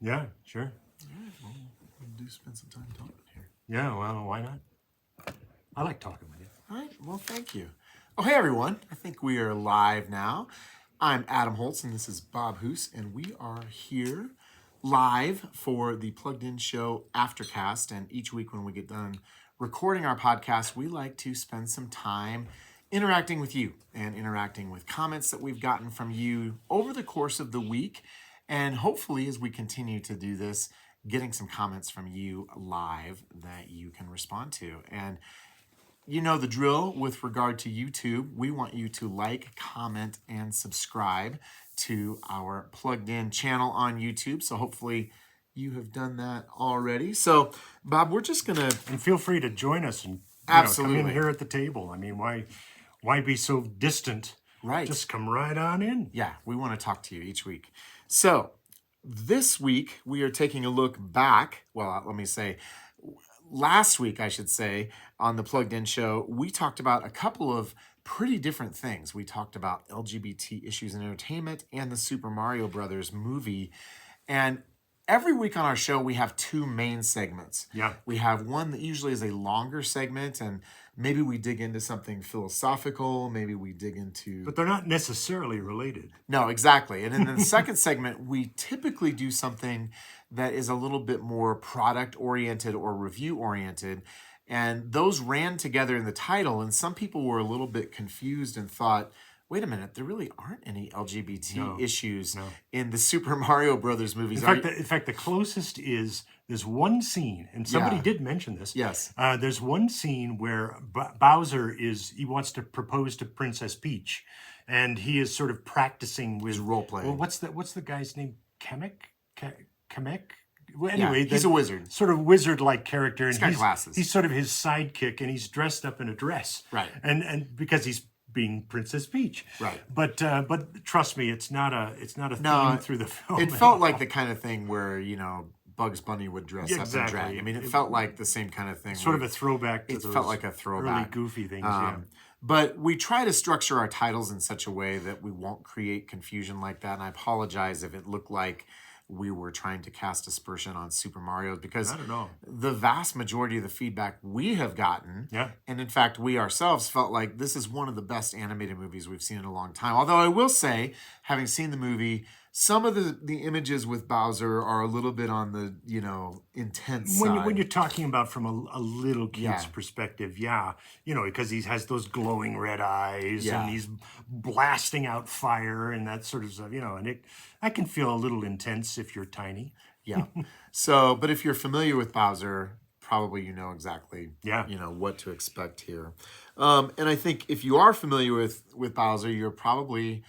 Yeah, sure. All right, well, we'll spend some time talking here. Yeah, well, why not? I like talking with you. All right, well, thank you. Oh, hey, everyone. I think we are live now. I'm Adam Holtz, and this is Bob Hoos, and we are here live for the Plugged In Show Aftercast. And each week when we get done recording our podcast, we like to spend some time interacting with you and interacting with comments that we've gotten from you over the course of the week. And hopefully, as we continue to do this, getting some comments from you live that you can respond to. And you know the drill with regard to YouTube. We want you to like, comment, and subscribe to our Plugged In channel on YouTube. So hopefully you have done that already. So, Bob, we're just going to... And feel free to join us and Absolutely. come in here at the table. I mean, why be so distant? Right. Just come right on in. Yeah, we want to talk to you each week. So, this week we are taking a look back. Well, let me say... Last week, I should say, on the Plugged In Show, we talked about a couple of pretty different things. We talked about LGBT issues in entertainment and the Super Mario Brothers movie. And every week on our show, we have two main segments. Yeah. We have one that usually is a longer segment, and maybe we dig into something philosophical, maybe we dig into... But they're not necessarily related. No, exactly. And in the second segment, we typically do something that is a little bit more product-oriented or review-oriented. And those ran together in the title, and some people were a little bit confused and thought, wait a minute, there really aren't any LGBT issues in the Super Mario Brothers movies. In fact, the closest is there's one scene, and somebody did mention this. Yes. There's one scene where Bowser he wants to propose to Princess Peach, and he is sort of practicing with role playing. Well, what's the guy's name? Kamek? Well, anyway, he's a wizard. Sort of wizard-like character. He's got glasses. He's sort of his sidekick, and he's dressed up in a dress. Right. And because he's being Princess Peach. Right. But trust me, it's not a theme through the film. It felt like the kind of thing where, Bugs Bunny would dress up and drag. I mean, it felt like the same kind of thing. Sort of a throwback to those felt like a throwback. Early goofy things, yeah. But we try to structure our titles in such a way that we won't create confusion like that. And I apologize if it looked like we were trying to cast aspersion on Super Mario, because not at all. The vast majority of the feedback we have gotten, and in fact we ourselves felt like this is one of the best animated movies we've seen in a long time. Although I will say, having seen the movie, some of the images with Bowser are a little bit on the, intense side. When you're talking about from a little kid's perspective, because he has those glowing red eyes and he's blasting out fire and that sort of stuff, and I can feel a little intense if you're tiny. Yeah. So, but if you're familiar with Bowser, probably you know exactly, what to expect here. And I think if you are familiar with Bowser, you're probably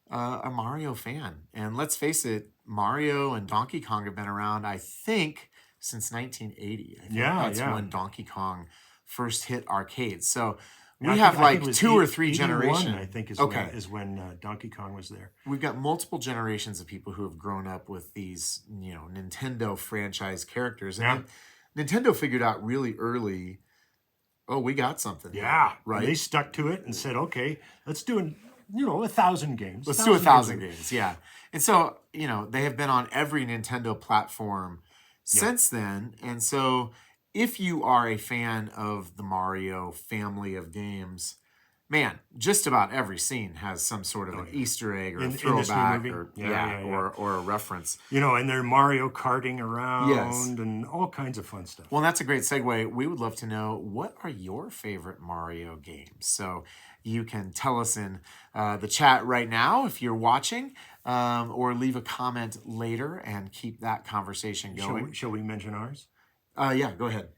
a Mario fan. And let's face it, Mario and Donkey Kong have been around, I think, since 1980. I think that's when Donkey Kong first hit arcades. So we have like two or three generations. I think is when Donkey Kong was there. We've got multiple generations of people who have grown up with these, Nintendo franchise characters. And Nintendo figured out really early, we got something. Yeah, right. And they stuck to it and said, okay, let's do 1,000 games. Let's do 1,000 games, yeah. And so, they have been on every Nintendo platform since then. And so if you are a fan of the Mario family of games, man, just about every scene has some sort of an Easter egg or a throwback or a reference. And they're Mario karting around and all kinds of fun stuff. Well, that's a great segue. We would love to know, what are your favorite Mario games? So you can tell us in the chat right now if you're watching, or leave a comment later and keep that conversation going. Shall we mention ours? Yeah, go ahead.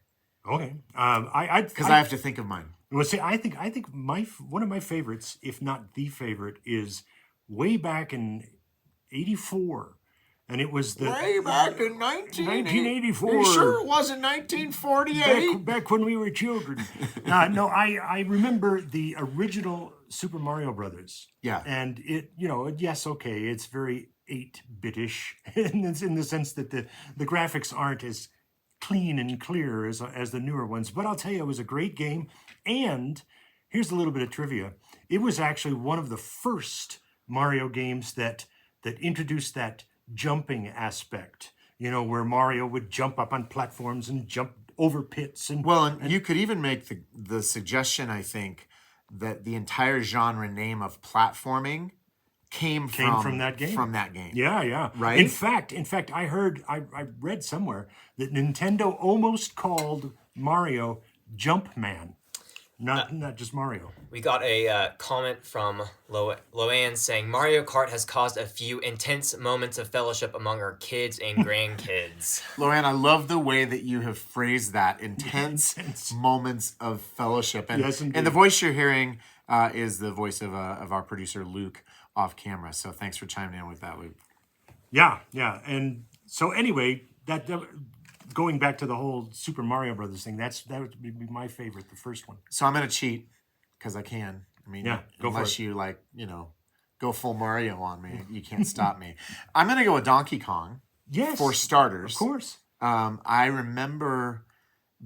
Okay. Because I have to think of mine. Well, see, I think one of my favorites, if not the favorite, is way back in '84, and it was way back in 1984. You sure it wasn't 1948? Back when we were children. No, I remember the original Super Mario Brothers. Yeah, and it, yes, okay, it's very 8-bitish in the sense that the graphics aren't as clean and clear as the newer ones. But I'll tell you, it was a great game. And here's a little bit of trivia. It was actually one of the first Mario games that introduced that jumping aspect. where Mario would jump up on platforms and jump over pits and Well, and you could even make the suggestion, I think, that the entire genre name of platforming came from that game. From that game. Yeah, yeah. Right? In fact, I read somewhere that Nintendo almost called Mario Jumpman, not just Mario. We got a comment from Loanne saying Mario Kart has caused a few intense moments of fellowship among our kids and grandkids. Loanne, I love the way that you have phrased that. Intense moments of fellowship. And, Yes, indeed. and the voice you're hearing is the voice of our producer, Luke, off camera. So thanks for chiming in with that, Luke. Yeah, yeah. And so anyway, that going back to the whole Super Mario Brothers thing, that would be my favorite, the first one. So I'm going to cheat because I can. I mean, Yeah, go for unless it. you go full Mario on me, you can't stop me. I'm going to go with Donkey Kong. Yes, For starters. of course. I remember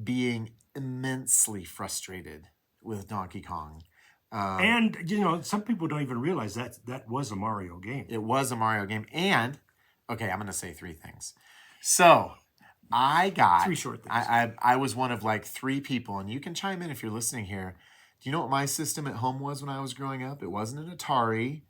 being immensely frustrated with Donkey Kong. And some people don't even realize that was a Mario game. It was a Mario game. And, okay, I'm going to say three things. So, I got... Three short things. I was one of like three people, and you can chime in if you're listening here. Do you know what my system at home was when I was growing up? It wasn't an Atari.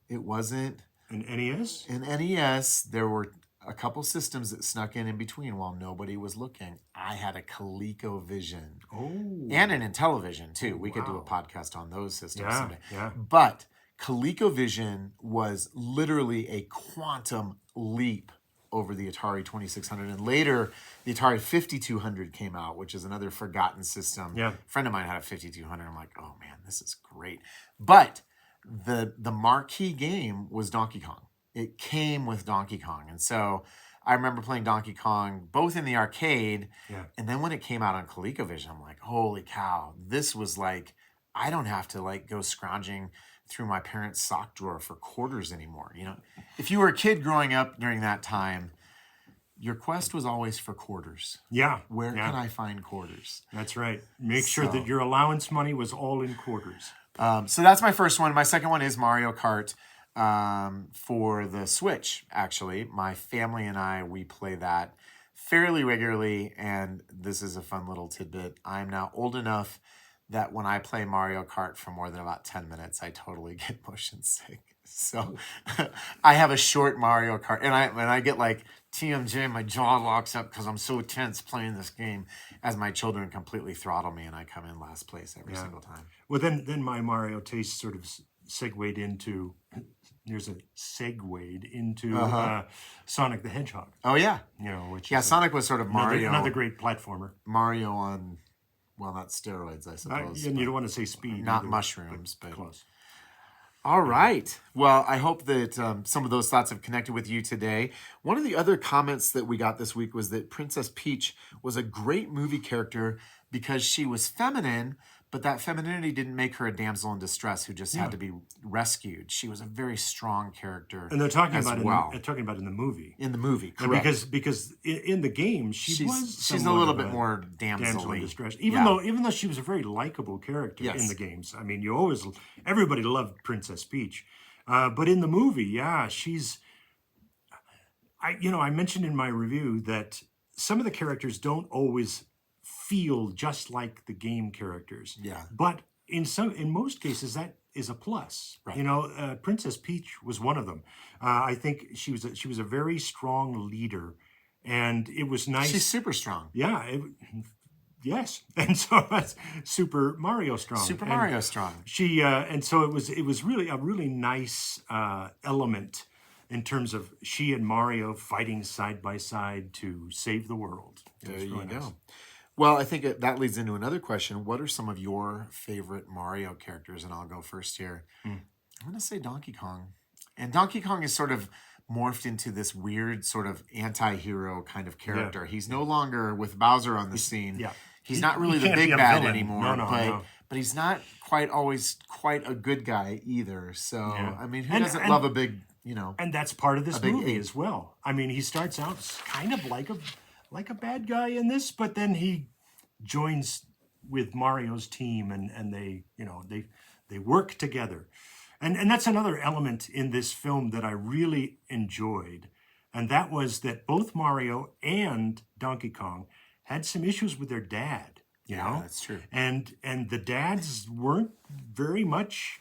It wasn't An NES? an NES. There were a couple systems that snuck in between while nobody was looking. I had a ColecoVision. Oh. And an Intellivision, too. We could do a wow. podcast on those systems Yeah, someday. yeah. But ColecoVision was literally a quantum leap over the Atari 2600. And later, the Atari 5200 came out, which is another forgotten system. Yeah. A friend of mine had a 5200. I'm like, oh, man, this is great. But the marquee game was Donkey Kong. It came with Donkey Kong. And so I remember playing Donkey Kong both in the arcade, Yeah. and then when it came out on ColecoVision, I'm like, holy cow, this was like, I don't have to like go scrounging through my parents' sock drawer for quarters anymore. If you were a kid growing up during that time, your quest was always for quarters. Yeah. Where yeah. can I find quarters? That's right. Make sure So- that your allowance money was all in quarters. So that's my first one. My second one is Mario Kart for the Switch, actually. My family and we play that fairly regularly, and this is a fun little tidbit. I'm now old enough that when I play Mario Kart for more than about 10 minutes, I totally get motion sick. So I have a short Mario Kart, and I get like TMJ, my jaw locks up because I'm so tense playing this game as my children completely throttle me and I come in last place every single time. Well, then my Mario taste sort of segued into Sonic the Hedgehog. Oh, yeah. Which Yeah, is Sonic was sort of another great platformer. Mario on, well, not steroids, I suppose. And you don't want to say speed. Not either, mushrooms, but close. All right. Well, I hope that some of those thoughts have connected with you today. One of the other comments that we got this week was that Princess Peach was a great movie character because she was feminine, but that femininity didn't make her a damsel in distress who just had to be rescued. She was a very strong character. And they're talking as about well. talking about in the movie. In the movie, And correct. because in the game she's she's a somewhat little of bit more damsel in damsel-y. distress. Yeah. Even though she was a very likable character Yes. in the games. I mean, everybody loved Princess Peach. But in the movie, she's. I mentioned in my review that some of the characters don't always feel just like the game characters. Yeah. But in most cases, that is a plus. Right. Princess Peach was one of them. I think she was a very strong leader, and it was nice. She's super strong. Yeah. Yes, and so that's Super Mario strong. Super And Mario strong. She and so it was really a really nice element in terms of she and Mario fighting side by side to save the world. It There was you really go. nice. Well, I think that leads into another question. What are some of your favorite Mario characters? And I'll go first here. I'm going to say Donkey Kong. And Donkey Kong is sort of morphed into this weird sort of anti-hero kind of character. He's no longer with Bowser on the scene. Yeah. He's not really he the can't big be a bad villain. anymore. No. But he's not always quite a good guy either. So, Yeah. I mean, who And- doesn't and- love a big, And that's part of this big movie ape. as well. I mean, he starts out kind of like a bad guy in this, but then he joins with Mario's team, and they work together, and that's another element in this film that I really enjoyed. and that was that both Mario and Donkey Kong had some issues with their dad. You Yeah, know, that's true. and the dads weren't very much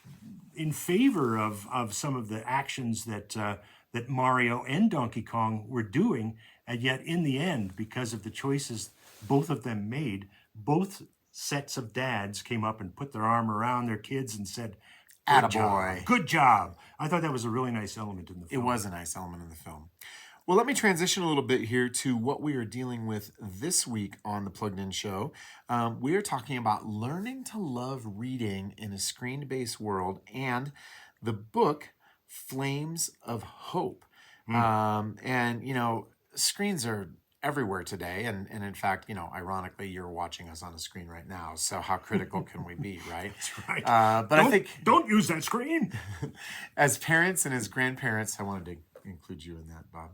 in favor of some of the actions that Mario and Donkey Kong were doing, and yet in the end, because of the choices both of them made, both sets of dads came up and put their arm around their kids and said, "Good Attaboy. job, good job." I thought that was a really nice element in the It film. was a nice element in the film. Well, let me transition a little bit here to what we are dealing with this week on the Plugged In Show. We are talking about learning to love reading in a screen-based world and the book Flames of Hope. And, you know, screens are everywhere today. And in fact, you know, ironically, you're watching us on a screen right now. So how critical can we be, right? That's right. But I think Don't use that screen. as parents and as grandparents, I wanted to include you in that, Bob.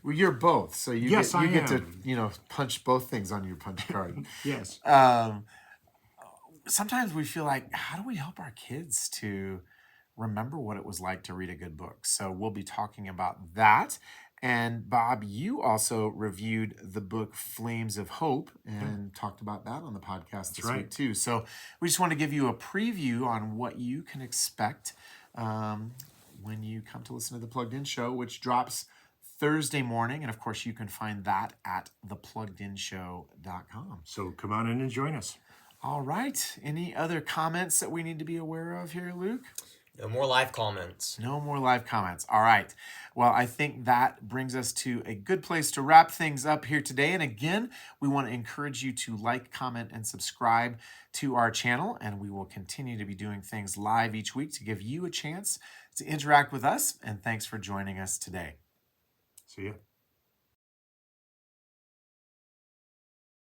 Well, you're both, so you Yes, get, you I get to am. punch both things on your punch card. Yes. Sometimes we feel like, how do we help our kids to remember what it was like to read a good book? So we'll be talking about that. And Bob, you also reviewed the book Flames of Hope and talked about that on the podcast this right. week too. So we just want to give you a preview on what you can expect when you come to listen to the Plugged In Show, which drops Thursday morning. And of course, you can find that at thepluggedinshow.com. So come on in and join us. All right. Any other comments that we need to be aware of here, Luke? No more live comments. No more live comments. All right. Well, I think that brings us to a good place to wrap things up here today. And again, we want to encourage you to like, comment, and subscribe to our channel. And we will continue to be doing things live each week to give you a chance to interact with us. And thanks for joining us today. See ya.